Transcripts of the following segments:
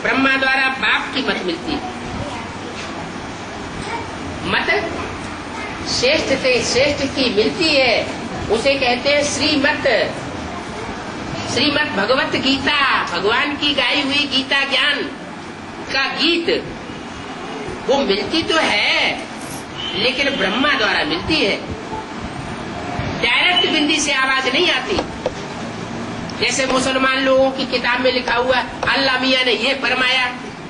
ब्रह्मा द्वारा बाप की मत मिलती है। मत श्रेष्ठ से श्रेष्ठ की मिलती है, उसे कहते हैं श्रीमत। श्रीमत भगवत गीता, भगवान की गाई हुई गीता ज्ञान का गीत, वो मिलती तो है लेकिन ब्रह्मा द्वारा मिलती है। डायरेक्ट बिंदी से आवाज नहीं आती। जैसे मुसलमान लोगों की किताब में लिखा हुआ अल्लाह मियां ने ये फरमाया,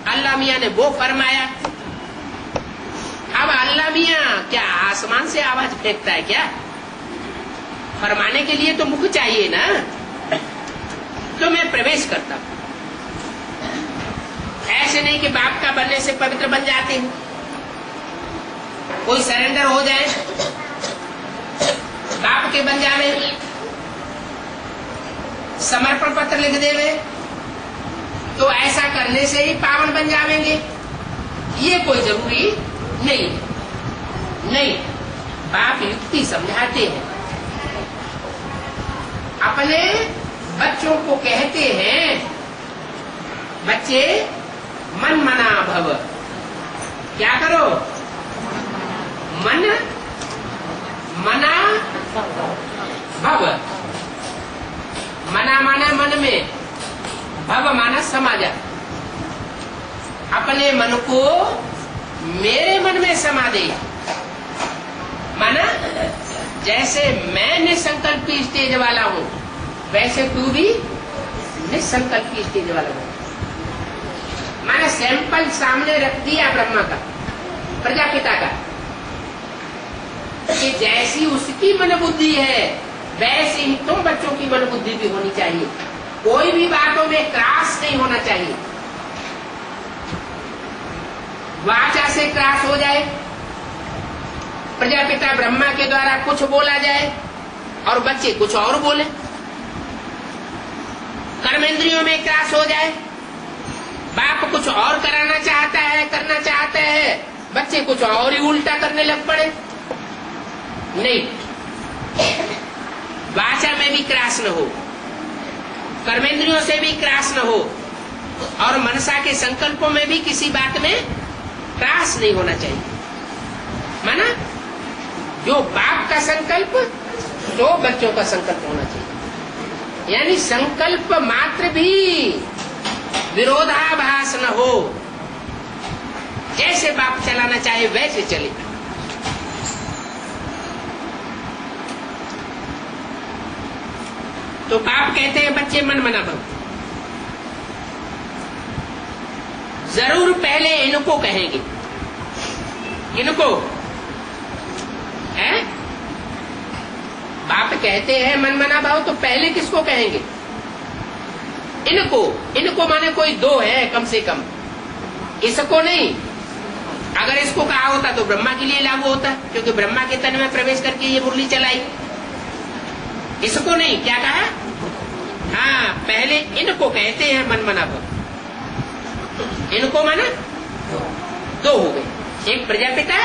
अल्लाह मियां ने वो फरमाया। अब अल्लाह मियां क्या आसमान से आवाज फेंकता है क्या? फरमाने के लिए तो मुख चाहिए ना। तो मैं प्रवेश करता हूं। ऐसे नहीं कि बाप का बनने से पवित्र बन जाते हैं। कोई सरेंडर हो जाए, बाप के बन जावे, समर्पण पत्र लिख देवे, तो ऐसा करने से ही पावन बन जावेंगे, ये कोई जरूरी नहीं। नहीं, बाप युक्ति समझाते हैं। अपने बच्चों को कहते हैं, बच्चे मन मना भव। क्या करो? मन मना भव। मना माना मन में, भव माना समाजा। अपने मन को मेरे मन में समा दे। माना जैसे मैं निसंकल्पी स्टेज वाला हूं, वैसे तू भी निसंकल्पी स्टेज वाला हूं। माना सैंपल सामने रख दिया ब्रह्मा का, प्रजापिता का, कि जैसी उसकी मन बुद्धि है वैसे ही तुम बच्चों की मन बुद्धि भी होनी चाहिए। कोई भी बातों में क्रॉस नहीं होना चाहिए। वाचा से क्रॉस हो जाए, प्रजापिता ब्रह्मा के द्वारा कुछ बोला जाए और बच्चे कुछ और बोले, कर्मेंद्रियों में क्रॉस हो जाए, बाप कुछ और कराना चाहता है, करना चाहता है, बच्चे कुछ और ही उल्टा करने लग पड़े। नहीं, वाचा में भी क्रॉस न हो, कर्मेंद्रियों से भी क्रॉस न हो, और मनसा के संकल्पों में भी किसी बात में क्रॉस नहीं होना चाहिए। माना जो बाप का संकल्प, तो बच्चों का संकल्प होना चाहिए। यानी संकल्प मात्र भी विरोधाभास न हो। जैसे बाप चलाना चाहे वैसे चले। तो बाप कहते हैं बच्चे मन मना भव। जरूर पहले इनको कहेंगे। इनको है, बाप कहते हैं मन मना भाव, तो पहले किसको कहेंगे? इनको। इनको माने कोई दो है कम से कम, इसको नहीं। अगर इसको कहा होता तो ब्रह्मा के लिए लागू होता, क्योंकि ब्रह्मा के तन में प्रवेश करके ये मुरली चलाई। इसको नहीं, क्या कहा? हाँ, पहले इनको कहते हैं मन मना भव। इनको माना दो हो गए, एक प्रजापिता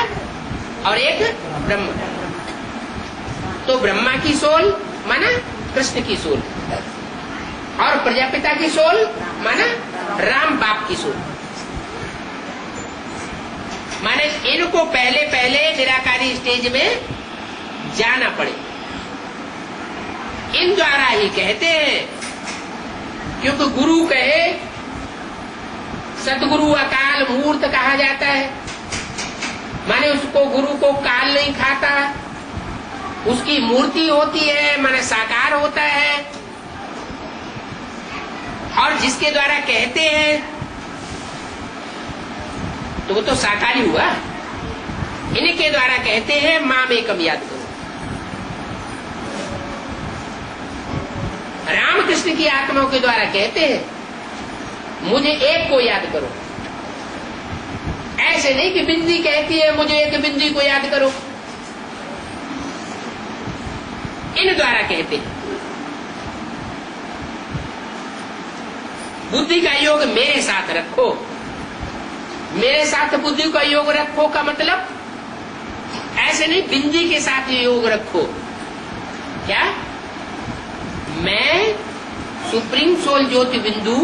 और एक ब्रह्मा। तो ब्रह्मा की सोल माना कृष्ण की सोल, और प्रजापिता की सोल माना राम बाप की सोल। माने इनको पहले पहले निराकारी स्टेज में जाना पड़े। इन द्वारा ही कहते हैं, क्योंकि गुरु कहे, सतगुरु अकाल मूर्त कहा जाता है। माने उसको, गुरु को काल नहीं खाता, उसकी मूर्ति होती है, माने साकार होता है। और जिसके द्वारा कहते हैं तो वो तो साकार ही हुआ। इनके द्वारा कहते हैं माम एकम याद करो। रामकृष्ण की आत्माओं के द्वारा कहते हैं मुझे एक को याद करो। ऐसे नहीं कि बिंदी कहती है मुझे एक बिंदी को याद करो। इन द्वारा कहते हैं बुद्धि का योग मेरे साथ रखो। मेरे साथ बुद्धि का योग रखो का मतलब ऐसे नहीं बिंदी के साथ योग रखो। क्या? मैं सुप्रीम सोल ज्योति बिंदु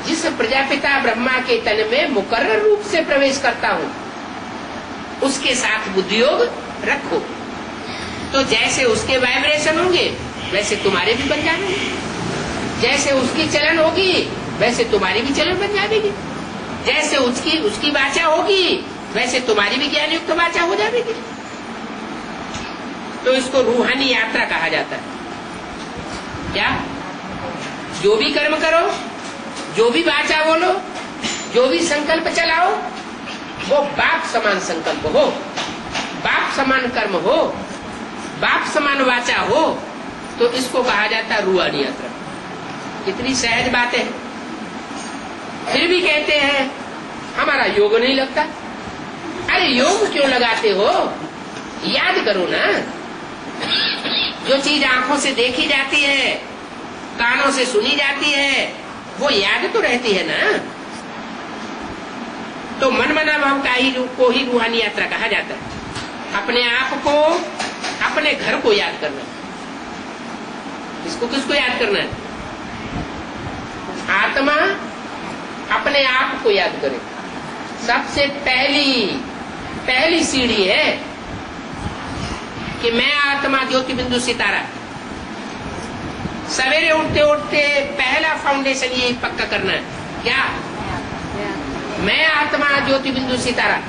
जिस प्रजापिता ब्रह्मा के तन में मुकर्रर रूप से प्रवेश करता हूं, उसके साथ बुद्धि योग रखो। तो जैसे उसके वाइब्रेशन होंगे वैसे तुम्हारे भी बन जाएंगे, जैसे उसकी चलन होगी वैसे तुम्हारी भी चलन बन जाएगी, जैसे उसकी वाचा होगी वैसे तुम्हारी भी ज्ञान युक्त वाचा हो जाएगी। तो इसको रूहानी यात्रा कहा जाता है। क्या? जो भी कर्म करो, जो भी वाचा बोलो, जो भी संकल्प चलाओ, वो बाप समान संकल्प हो, बाप समान कर्म हो, बाप समान वाचा हो, तो इसको कहा जाता है रूहानी यात्रा। कितनी सहज बात है। फिर भी कहते हैं हमारा योग नहीं लगता। अरे योग क्यों लगाते हो? याद करो ना। जो चीज आंखों से देखी जाती है, कानों से सुनी जाती है, वो याद तो रहती है ना। तो मन मना भाव को ही रूहानी यात्रा कहा जाता है। अपने आप को, अपने घर को याद करना। किसको याद करना है? आत्मा अपने आप को याद करे। सबसे पहली सीढ़ी है कि मैं आत्मा ज्योति बिंदु सितारा। सवेरे उठते उठते पहला फाउंडेशन ये पक्का करना है। क्या? मैं आत्मा ज्योति बिंदु सितारा।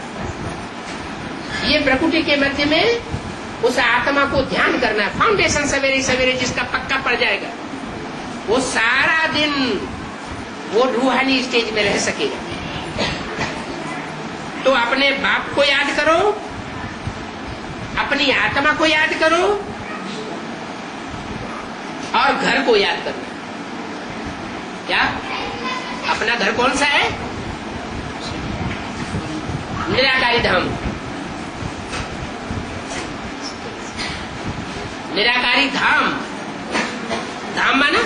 ये प्रकृति के मध्य में उस आत्मा को ध्यान करना है। फाउंडेशन सवेरे सवेरे जिसका पक्का पड़ जाएगा, वो सारा दिन वो रूहानी स्टेज में रह सकेगा। तो अपने बाप को याद करो, अपनी आत्मा को याद करो और घर को याद करो। क्या? अपना घर कौन सा है? निराकारी धाम। निराकारी धाम। धाम माना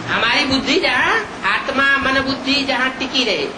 हमारी बुद्धि जहाँ, आत्मा मन बुद्धि जहाँ टिकी रहे,